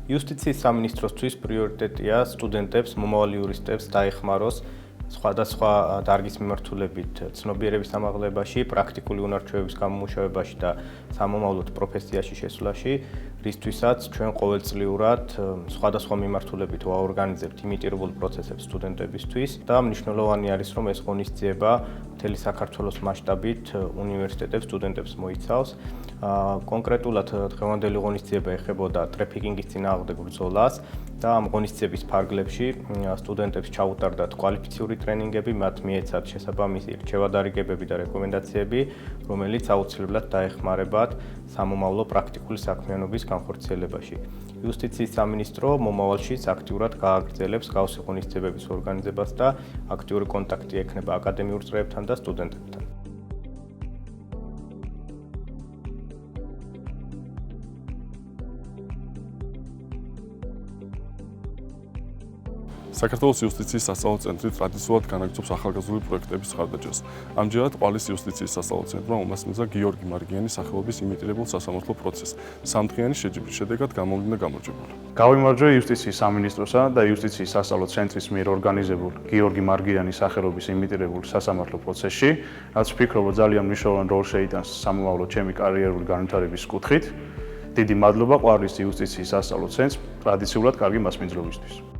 იუსტიციის სამინისტროსთვის პრიორიტეტია სტუდენტებს, მომავალი იურისტებს დაეხმაროს სხვადასხვა დარგის მიმართულებით ცნობიერების ამაღლებაში, პრაქტიკული უნარჩვევების გამომუშავებაში და სამომავლოდ პროფესიაში შესვლაში, რისთვისაც ჩვენ ყოველწლიურად სხვადასხვა მიმართულებით ვაორგანიზებთ იმიტირებულ პროცესებს სტუდენტებისთვის და მნიშვნელოვანი არის, რომ ეს ღონისძიება მთელი საქართველოს მასშტაბით უნივერსიტეტებს, სტუდენტებს მოიცავს. კონკრეტულად დღევანდელი ღონისძიება ეხებოდა ტრაფიკინგის წინააღმდეგ ბრძოლას და ამ ღონისძიების ფარგლებში სტუდენტებს ჩაუტარდათ კვალიფიციური ტრენინგები, მათ მიეცათ შესაბამისი რჩევადარიგებები და რეკომენდაციები, რომელიც აუცილებლად დაეხმარებათ სამომავლო პრაქტიკული საქმიანობის განხორციელებაში. იუსტიციის სამინისტრო მომავალშიც აქტიურად გააგრძელებს მსგავსი ღონისძიებების ორგანიზებას და აქტიური კონტაქტი ექნება აკადემიურ წრეებთან და სტუდენტებთან. საქართველოს იუსტიციის სასწავლო ცენტრი ტრადიციულად განაგრძობს ახალგაზრდული პროექტების ხარდაჭერას. ამჯერად ყვალის იუსტიციის სასწავლო ცენტრმა უმასპინძლა გიორგი მარგიანის სახელობის იმიტირებულ სასამართლო პროცესს. სამდღიანი შეჯიბრის შედეგად გამოვლინდა გამარჯვებული. გავიმარჯვე იუსტიციის სამინისტროსა და იუსტიციის სასწავლო ცენტრის მიერ ორგანიზებულ გიორგი მარგიანის სახელობის იმიტირებულ სასამართლო პროცესში, რაც ვფიქრობ, ძალიან მნიშვნელოვან როლს შეიტანს სამომავლო ჩემი კარიერული განვითარების კუთხით. დიდი მადლობა ყვალის იუსტიციის სასწავლო ცენტრს ტრადიციულად კარგი მასპინძლობისთვის.